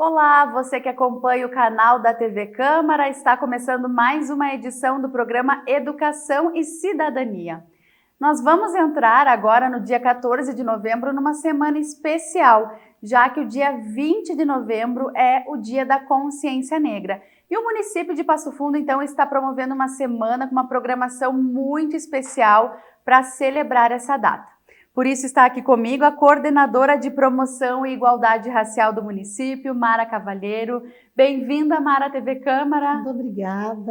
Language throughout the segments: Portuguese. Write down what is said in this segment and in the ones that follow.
Olá, você que acompanha o canal da TV Câmara, está começando mais uma edição do programa Educação e Cidadania. Nós vamos entrar agora no dia 14 de novembro numa semana especial, já que o dia 20 de novembro é o Dia da Consciência Negra. E o município de Passo Fundo, então, está promovendo uma semana com uma programação muito especial para celebrar essa data. Por isso está aqui comigo a coordenadora de promoção e igualdade racial do município, Mara Cavalheiro. Bem-vinda, Mara, à TV Câmara. Muito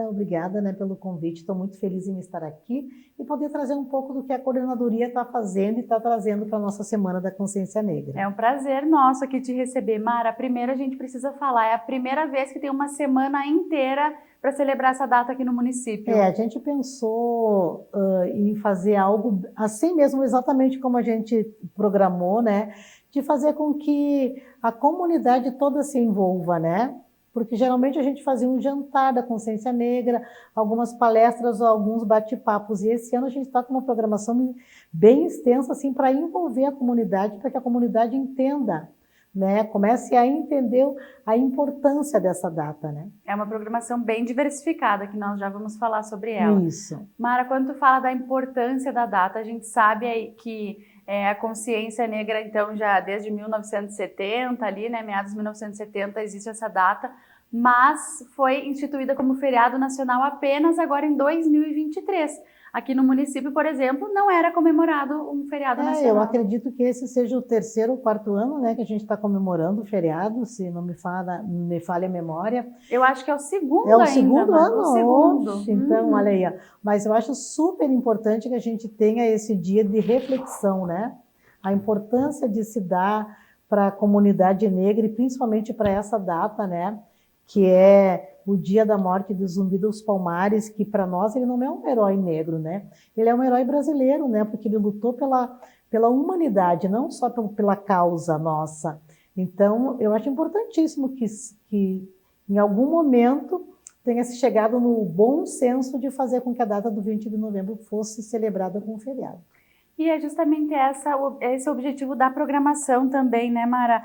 obrigada, né, pelo convite. Estou muito feliz em estar aqui e poder trazer um pouco do que a coordenadoria está fazendo e está trazendo para a nossa Semana da Consciência Negra. É um prazer nosso aqui te receber, Mara. Primeiro a gente precisa falar, é a primeira vez que tem uma semana inteira para celebrar essa data aqui no município. A gente pensou em fazer algo assim mesmo, exatamente como a gente programou, né? De fazer com que a comunidade toda se envolva, né? Porque geralmente a gente fazia um jantar da consciência negra, algumas palestras ou alguns bate-papos. E esse ano a gente está com uma programação bem extensa assim, para envolver a comunidade, para que a comunidade entenda, né? Comece a entender a importância dessa data, né? É uma programação bem diversificada, que nós já vamos falar sobre ela. Isso. Mara, quando tu fala da importância da data, a gente sabe aí que a consciência negra, então, já desde 1970, ali, né, meados de 1970, existe essa data, mas foi instituída como feriado nacional apenas agora em 2023. Aqui no município, por exemplo, não era comemorado um feriado nacional. Eu acredito que esse seja o terceiro ou quarto ano, né, que a gente está comemorando o feriado, se não me falha a memória. Eu acho que é o segundo ainda. É o segundo ano? O segundo. Oxe, então, olha aí. Mas eu acho super importante que a gente tenha esse dia de reflexão, né? A importância de se dar para a comunidade negra e principalmente para essa data, né? Que é o dia da morte de Zumbi dos Palmares, que para nós ele não é um herói negro, né? Ele é um herói brasileiro, né? Porque ele lutou pela humanidade, não só pela causa nossa. Então, eu acho importantíssimo que em algum momento tenha se chegado no bom senso de fazer com que a data do 20 de novembro fosse celebrada com um feriado. E é justamente esse o objetivo da programação também, né, Mara?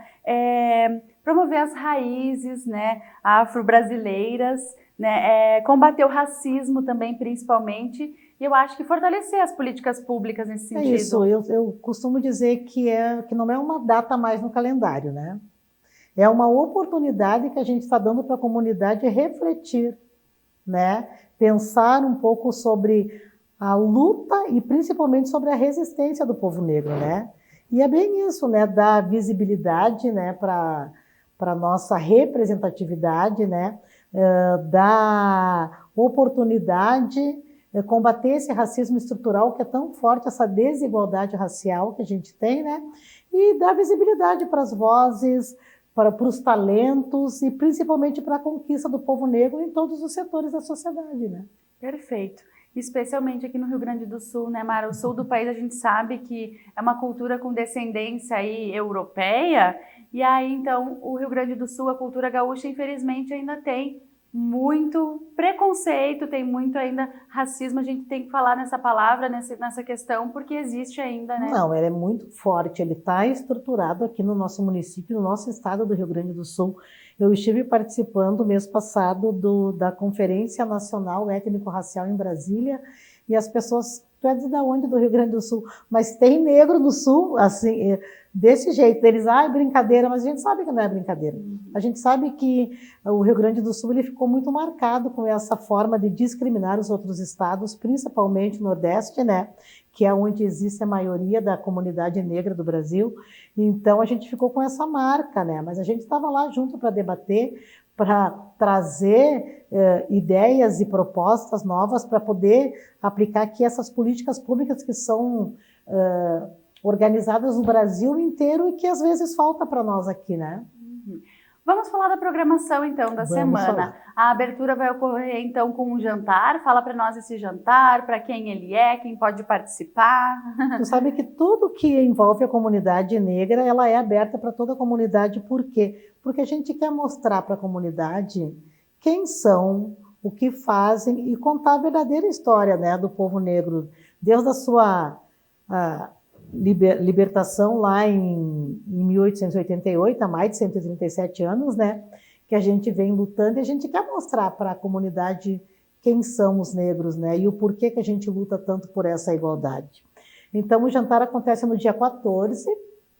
Promover as raízes, né, afro-brasileiras, né, combater o racismo também, principalmente, e eu acho que fortalecer as políticas públicas nesse sentido. É isso, eu costumo dizer que não é uma data mais no calendário, né? É uma oportunidade que a gente está dando para a comunidade refletir, né? Pensar um pouco sobre a luta e principalmente sobre a resistência do povo negro, né? E é bem isso, né? Dar visibilidade, né? Para a nossa representatividade, né? Dar oportunidade, combater esse racismo estrutural que é tão forte, essa desigualdade racial que a gente tem, né? E dar visibilidade para as vozes, para os talentos e principalmente para a conquista do povo negro em todos os setores da sociedade, né? Perfeito. Especialmente aqui no Rio Grande do Sul, né, Mara? O sul do país a gente sabe que é uma cultura com descendência aí europeia, e aí então o Rio Grande do Sul, a cultura gaúcha, infelizmente ainda tem muito preconceito, tem muito ainda racismo, a gente tem que falar nessa palavra, nessa questão, porque existe ainda, né? Não, ele é muito forte, ele está estruturado aqui no nosso município, no nosso estado do Rio Grande do Sul. Eu estive participando mês passado da Conferência Nacional Étnico-Racial em Brasília, e as pessoas, tu é de onde do Rio Grande do Sul? Mas tem negro no Sul, assim, desse jeito, eles, é brincadeira, mas a gente sabe que não é brincadeira. A gente sabe que o Rio Grande do Sul ele ficou muito marcado com essa forma de discriminar os outros estados, principalmente o Nordeste, né? Que é onde existe a maioria da comunidade negra do Brasil. Então, a gente ficou com essa marca, né? Mas a gente estava lá junto para debater, para trazer ideias e propostas novas para poder aplicar aqui essas políticas públicas que são organizadas no Brasil inteiro e que às vezes falta para nós aqui, né? Vamos falar da programação, então, da semana. A abertura vai ocorrer, então, com um jantar. Fala para nós esse jantar, para quem ele é, quem pode participar. Tu sabe que tudo que envolve a comunidade negra, ela é aberta para toda a comunidade. Por quê? Porque a gente quer mostrar para a comunidade quem são, o que fazem e contar a verdadeira história, né, do povo negro, desde a sua libertação lá em 1888, há mais de 137 anos, né, que a gente vem lutando, e a gente quer mostrar para a comunidade quem são os negros, né, e o porquê que a gente luta tanto por essa igualdade. Então, o jantar acontece no dia 14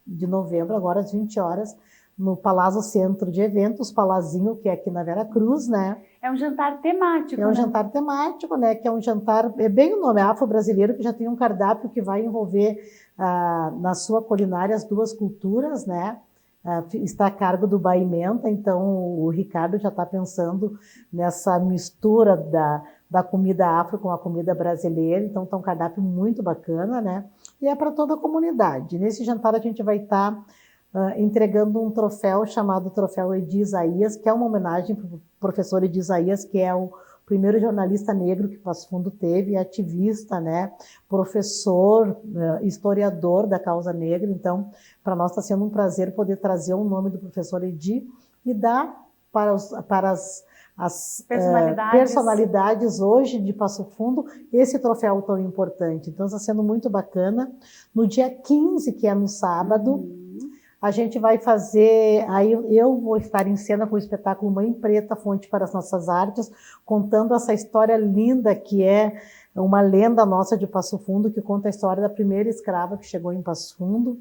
de novembro, agora às 20 horas, no Palácio Centro de Eventos, Palazinho, que é aqui na Vera Cruz, né? É um jantar temático, É um jantar temático, né? Que é um jantar, é bem o nome, afro-brasileiro, que já tem um cardápio que vai envolver na sua culinária as duas culturas, né? Está a cargo do Baimenta, então o Ricardo já está pensando nessa mistura da comida afro com a comida brasileira, então está um cardápio muito bacana, né? E é para toda a comunidade. Nesse jantar a gente vai estar entregando um troféu chamado Troféu Edi Isaías, que é uma homenagem para o professor Edi Isaías, que é o primeiro jornalista negro que Passo Fundo teve, ativista, né, professor, historiador da causa negra. Então, para nós está sendo um prazer poder trazer o nome do professor Edi e dar para as personalidades hoje de Passo Fundo esse troféu tão importante. Então, está sendo muito bacana. No dia 15, que é no sábado, a gente vai fazer, aí eu vou estar em cena com o espetáculo Mãe Preta, Fonte para as Nossas Artes, contando essa história linda que é uma lenda nossa de Passo Fundo, que conta a história da primeira escrava que chegou em Passo Fundo.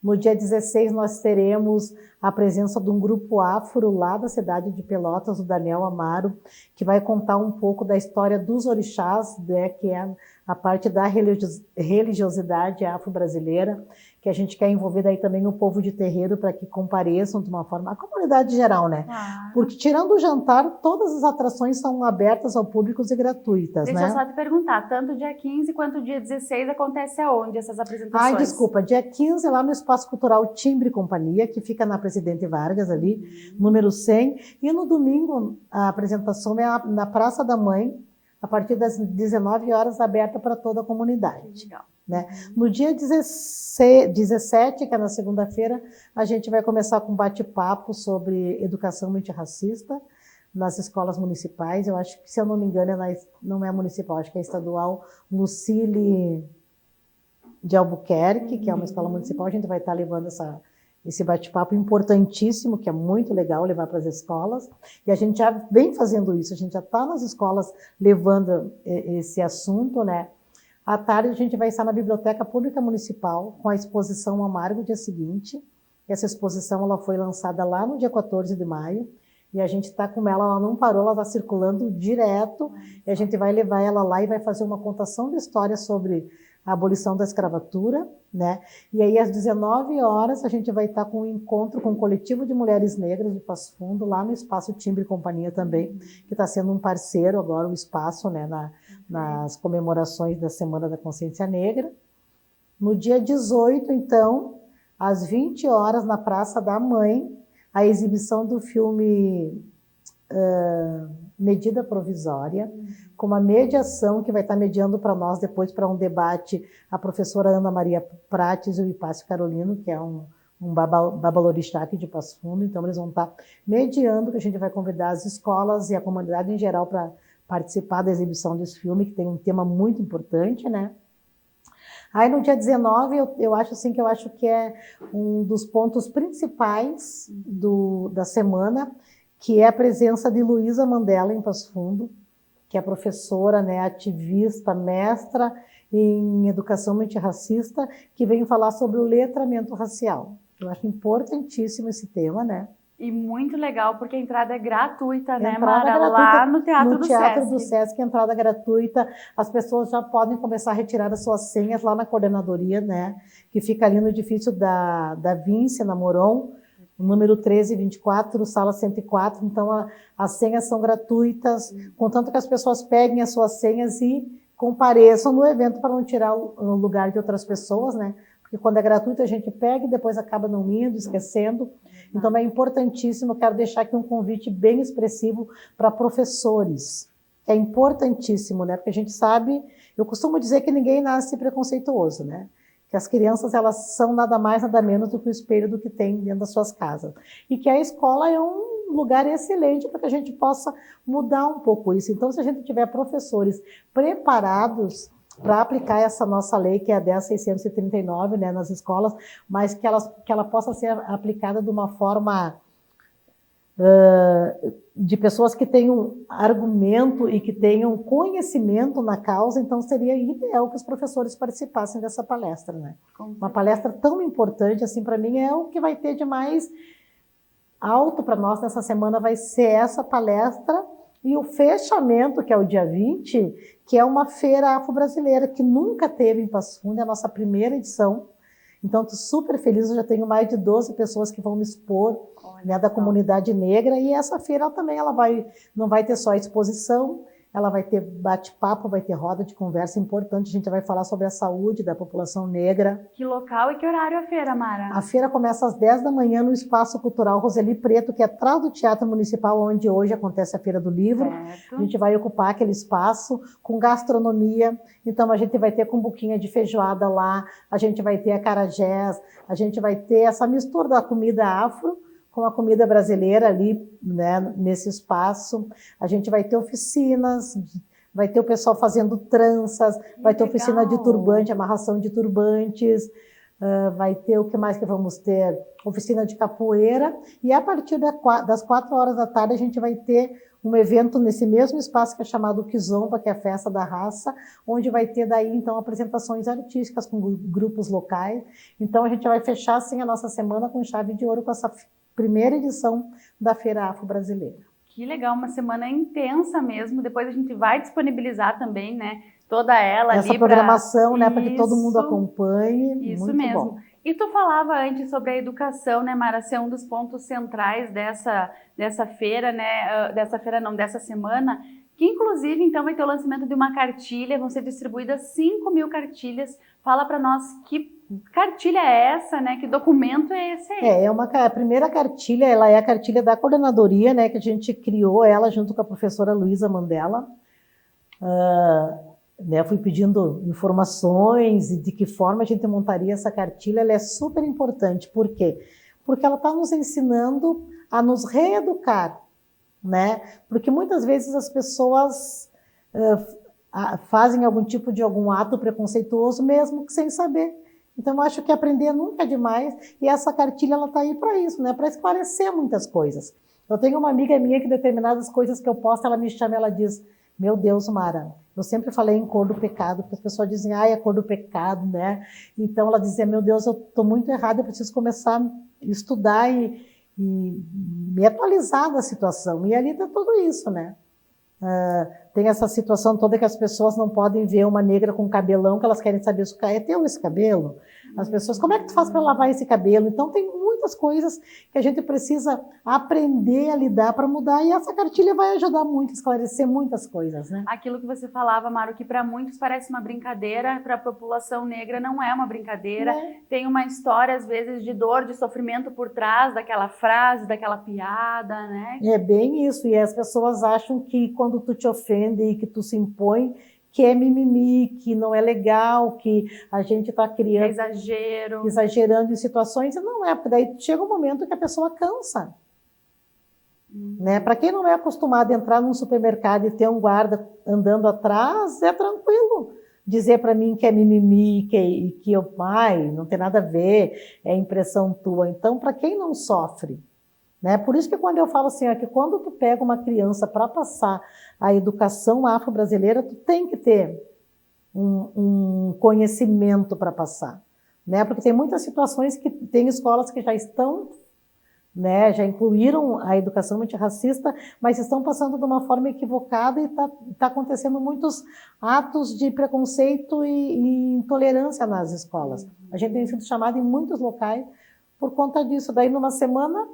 No dia 16 nós teremos a presença de um grupo afro lá da cidade de Pelotas, o Daniel Amaro, que vai contar um pouco da história dos orixás, né, que é a parte da religiosidade afro-brasileira, que a gente quer envolver daí também o povo de terreiro para que compareçam de uma forma, a comunidade geral, né? Porque tirando o jantar, todas as atrações são abertas ao público e gratuitas, Deixa né? eu só te perguntar, tanto dia 15 quanto dia 16 acontece aonde essas apresentações? Ai, desculpa, dia 15 lá no Espaço Cultural Timbre e Companhia, que fica na Presidente Vargas ali, número 100, e no domingo a apresentação é na Praça da Mãe, a partir das 19 horas, aberta para toda a comunidade. Legal. Né? No dia 17, que é na segunda-feira, a gente vai começar com um bate-papo sobre educação antirracista nas escolas municipais. Eu acho que, se eu não me engano, não é municipal, acho que é estadual Lucile de Albuquerque, que é uma escola municipal. A gente vai estar levando esse bate-papo importantíssimo, que é muito legal levar para as escolas, e a gente já vem fazendo isso, a gente já está nas escolas levando esse assunto, né? À tarde a gente vai estar na Biblioteca Pública Municipal com a exposição Amargo dia seguinte. Essa exposição ela foi lançada lá no dia 14 de maio, e a gente está com ela não parou, ela está circulando direto, e a gente vai levar ela lá e vai fazer uma contação de história sobre a abolição da escravatura, né? E aí às 19 horas a gente vai estar com um encontro com o coletivo de mulheres negras de Passo Fundo, lá no Espaço Timbre e Companhia também, que está sendo um parceiro agora, o espaço, né, nas comemorações da Semana da Consciência Negra. No dia 18, então, às 20 horas, na Praça da Mãe, a exibição do filme Medida Provisória, com uma mediação que vai estar mediando para nós depois para um debate a professora Ana Maria Prates e o Hipácio Carolino, que é um babalorixá aqui de Passo Fundo. Então eles vão estar mediando, que a gente vai convidar as escolas e a comunidade em geral para participar da exibição desse filme, que tem um tema muito importante, né? Aí no dia 19, eu acho que é um dos pontos principais da semana, que é a presença de Luísa Mandela em Passo Fundo, que é professora, né, ativista, mestra em educação antirracista, que vem falar sobre o letramento racial. Eu acho importantíssimo esse tema, né? E muito legal, porque a entrada é gratuita, né, Mara? Gratuita, lá no Teatro do Sesc. No Teatro do Sesc, entrada gratuita. As pessoas já podem começar a retirar as suas senhas lá na coordenadoria, né, que fica ali no edifício da Vinci, na Moron, número 1324, sala 104. Então, as senhas são gratuitas, contanto que as pessoas peguem as suas senhas e compareçam no evento para não tirar o lugar de outras pessoas, né? Porque quando é gratuito a gente pega e depois acaba não indo, esquecendo. Então é importantíssimo, quero deixar aqui um convite bem expressivo para professores. É importantíssimo, né? Porque a gente sabe, eu costumo dizer que ninguém nasce preconceituoso, né? Que as crianças, elas são nada mais, nada menos do que o espelho do que tem dentro das suas casas. E que a escola é um lugar excelente para que a gente possa mudar um pouco isso. Então, se a gente tiver professores preparados, para aplicar essa nossa lei, que é a 10.639, né, nas escolas, mas que ela possa ser aplicada de uma forma de pessoas que tenham argumento e que tenham conhecimento na causa. Então seria ideal que os professores participassem dessa palestra, né? Uma palestra tão importante, assim, para mim é o que vai ter de mais alto para nós nessa semana, vai ser essa palestra e o fechamento, que é o dia 20, que é uma feira afro-brasileira que nunca teve em Passo Fundo, é a nossa primeira edição. Então, estou super feliz, eu já tenho mais de 12 pessoas que vão me expor, né, da comunidade negra, e essa feira também não vai ter só exposição, ela vai ter bate-papo, vai ter roda de conversa importante, a gente vai falar sobre a saúde da população negra. Que local e que horário a feira, Mara? A feira começa às 10 da manhã no Espaço Cultural Roseli Preto, que é atrás do Teatro Municipal, onde hoje acontece a Feira do Livro. Certo. A gente vai ocupar aquele espaço com gastronomia, então a gente vai ter cumbuquinha de feijoada lá, a gente vai ter acarajés, a gente vai ter essa mistura da comida afro com a comida brasileira ali, né, nesse espaço. A gente vai ter oficinas, vai ter o pessoal fazendo tranças, vai ter oficina de turbante, amarração de turbantes, vai ter o que mais que vamos ter? Oficina de capoeira, e a partir das 4 horas da tarde a gente vai ter um evento nesse mesmo espaço que é chamado Kizomba, que é a festa da raça, onde vai ter daí então apresentações artísticas com grupos locais. Então a gente vai fechar assim a nossa semana com chave de ouro com essa primeira edição da Feira Afro-Brasileira. Que legal, uma semana intensa mesmo. Depois a gente vai disponibilizar também, né, toda ela essa ali programação, né, para que todo mundo acompanhe. Isso muito mesmo. Bom. E tu falava antes sobre a educação, né, Mara, ser um dos pontos centrais dessa feira, né, dessa semana, que inclusive então vai ter o lançamento de uma cartilha, vão ser distribuídas 5.000 cartilhas. Fala para nós que cartilha é essa, né? Que documento é esse aí? A primeira cartilha, ela é a cartilha da coordenadoria, né? Que a gente criou ela junto com a professora Luísa Mandela. Né, fui pedindo informações e de que forma a gente montaria essa cartilha. Ela é super importante. Por quê? Porque ela está nos ensinando a nos reeducar, né? Porque muitas vezes as pessoas fazem algum ato preconceituoso mesmo que sem saber. Então, eu acho que aprender nunca é demais, e essa cartilha está aí para isso, né? Para esclarecer muitas coisas. Eu tenho uma amiga minha que determinadas coisas que eu posto, ela me chama e ela diz: meu Deus, Mara, eu sempre falei em cor do pecado, porque as pessoas dizem, é cor do pecado, né? Então ela dizia, meu Deus, eu estou muito errada, eu preciso começar a estudar e me atualizar da situação. E ali está tudo isso, né? Tem essa situação toda que as pessoas não podem ver uma negra com cabelão, que elas querem saber se é teu esse cabelo. As pessoas, como é que tu faz para lavar esse cabelo? Então tem muitas coisas que a gente precisa aprender a lidar para mudar, e essa cartilha vai ajudar muito a esclarecer muitas coisas, né? Aquilo que você falava, Maru, que para muitos parece uma brincadeira, para a população negra não é uma brincadeira. Tem uma história, às vezes, de dor, de sofrimento por trás daquela frase, daquela piada, né? É bem isso, e as pessoas acham que quando tu te ofende e que tu se impõe, que é mimimi, que não é legal, que a gente está criando... exagerando em situações, e não é, porque daí chega um momento que a pessoa cansa. Né? Para quem não é acostumado a entrar num supermercado e ter um guarda andando atrás, é tranquilo dizer para mim que é mimimi, que eu, não tem nada a ver, é impressão tua. Então, para quem não sofre, né? Por isso que quando eu falo assim, que quando tu pega uma criança para passar a educação afro-brasileira, tu tem que ter um conhecimento para passar, né? Porque tem muitas situações que tem escolas que já estão, né, já incluíram a educação antirracista, mas estão passando de uma forma equivocada, e tá acontecendo muitos atos de preconceito e intolerância nas escolas. A gente tem sido chamado em muitos locais por conta disso. Daí, numa semana,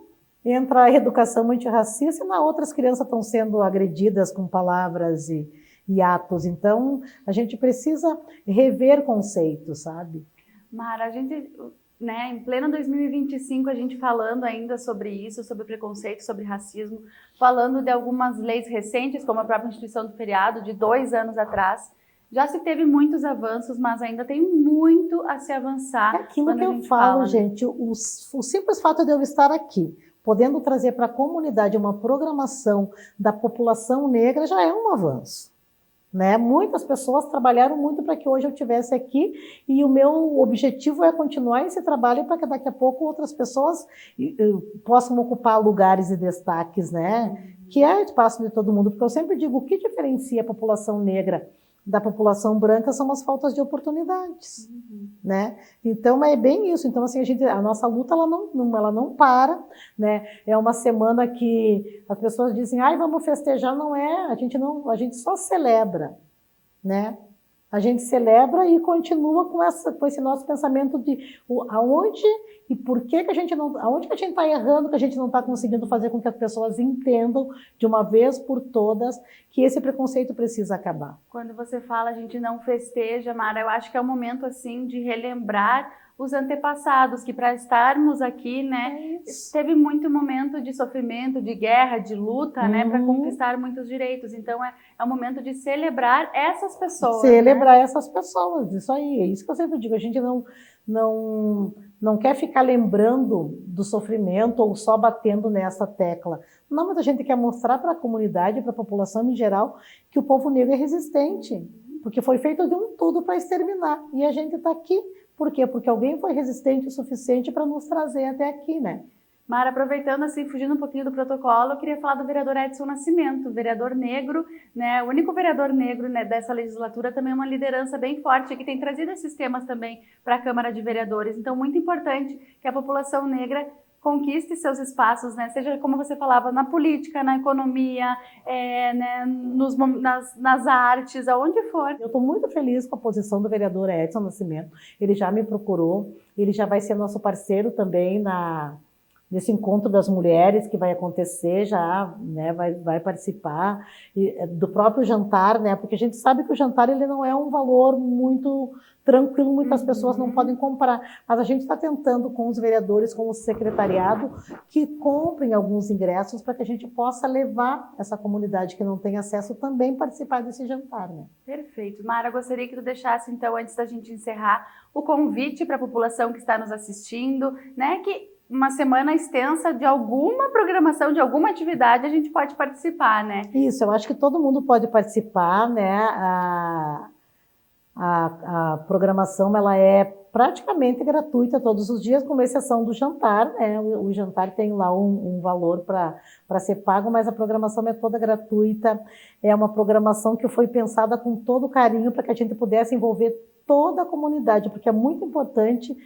entra a educação antirracista, e na outra as crianças estão sendo agredidas com palavras e atos. Então, a gente precisa rever conceitos, sabe? Mara, a gente, né, em pleno 2025, a gente falando ainda sobre isso, sobre preconceito, sobre racismo, falando de algumas leis recentes, como a própria instituição do feriado, de 2 anos atrás. Já se teve muitos avanços, mas ainda tem muito a se avançar. É aquilo que eu falo, gente, o simples fato de eu estar aqui, podendo trazer para a comunidade uma programação da população negra, já é um avanço. né? Muitas pessoas trabalharam muito para que hoje eu estivesse aqui e o meu objetivo é continuar esse trabalho para que daqui a pouco outras pessoas possam ocupar lugares e destaques, né? Que é o espaço de todo mundo, porque eu sempre digo, o que diferencia a população negra da população branca são as faltas de oportunidades, né? Então é bem isso. Então assim, a nossa luta ela não para, né? É uma semana que as pessoas dizem, ai, vamos festejar, não é? A gente só celebra, né? A gente celebra e continua com esse nosso pensamento de aonde e por que a gente não, aonde que a gente está errando, que a gente não está conseguindo fazer com que as pessoas entendam de uma vez por todas que esse preconceito precisa acabar. Quando você fala a gente não festeja, Mara, eu acho que é um momento assim de relembrar os antepassados, que para estarmos aqui, né, teve muito momento de sofrimento, de guerra, de luta, né, para conquistar muitos direitos. Então é um momento de celebrar essas pessoas. Celebrar, né? Essas pessoas, isso aí, é isso que eu sempre digo. A gente não quer ficar lembrando do sofrimento ou só batendo nessa tecla. Não, mas a gente quer mostrar para a comunidade, para a população em geral, que o povo negro é resistente, porque foi feito de um tudo para exterminar. E a gente está aqui. Por quê? Porque alguém foi resistente o suficiente para nos trazer até aqui, né? Mara, aproveitando assim, fugindo um pouquinho do protocolo, eu queria falar do vereador Edson Nascimento, vereador negro, né, o único vereador negro, né, dessa legislatura, também uma liderança bem forte, que tem trazido esses temas também para a Câmara de Vereadores. Então, muito importante que a população negra conquiste seus espaços, né? Seja como você falava, na política, na economia, né, nas artes, aonde for. Eu estou muito feliz com a posição do vereador Edson Nascimento. Ele já me procurou, ele já vai ser nosso parceiro também nesse encontro das mulheres que vai acontecer já, né, vai participar do próprio jantar, né, porque a gente sabe que o jantar ele não é um valor muito tranquilo, muitas pessoas não podem comprar, mas a gente está tentando com os vereadores, com o secretariado, que comprem alguns ingressos para que a gente possa levar essa comunidade que não tem acesso também participar desse jantar, né. Perfeito. Mara, gostaria que tu deixasse, então, antes da gente encerrar, o convite para a população que está nos assistindo, né, que uma semana extensa de alguma programação, de alguma atividade, a gente pode participar, né? Isso, eu acho que todo mundo pode participar, né? A programação ela é praticamente gratuita todos os dias, com exceção do jantar, né? O jantar tem lá um valor para ser pago, mas a programação é toda gratuita. É uma programação que foi pensada com todo carinho para que a gente pudesse envolver toda a comunidade, porque é muito importante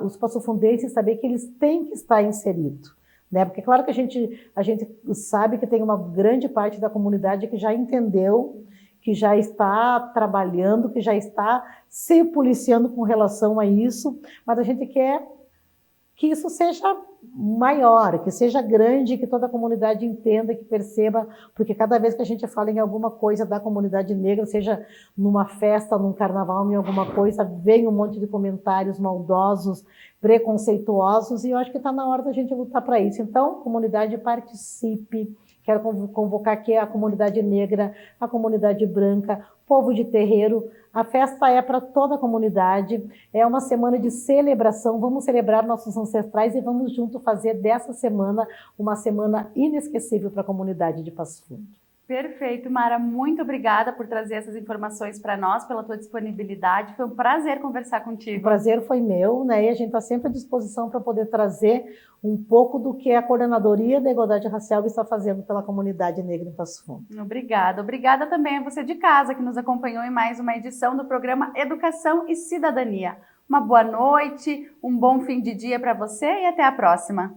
os passofundenses saber que eles têm que estar inseridos, né? Porque claro que a gente sabe que tem uma grande parte da comunidade que já entendeu, que já está trabalhando, que já está se policiando com relação a isso, mas a gente quer que isso seja maior, que seja grande, que toda a comunidade entenda, que perceba, porque cada vez que a gente fala em alguma coisa da comunidade negra, seja numa festa, num carnaval, em alguma coisa, vem um monte de comentários maldosos, preconceituosos, e eu acho que está na hora da gente lutar para isso. Então, comunidade, participe. Quero convocar aqui a comunidade negra, a comunidade branca, povo de terreiro. A festa é para toda a comunidade, é uma semana de celebração, vamos celebrar nossos ancestrais e vamos junto fazer dessa semana uma semana inesquecível para a comunidade de Passo Fundo. Perfeito, Mara, muito obrigada por trazer essas informações para nós, pela tua disponibilidade, foi um prazer conversar contigo. O prazer foi meu, né, e a gente está sempre à disposição para poder trazer um pouco do que a Coordenadoria da Igualdade Racial está fazendo pela comunidade negra em Passo Fundo. Obrigada. Obrigada também a você de casa que nos acompanhou em mais uma edição do programa Educação e Cidadania. Uma boa noite, um bom fim de dia para você e até a próxima.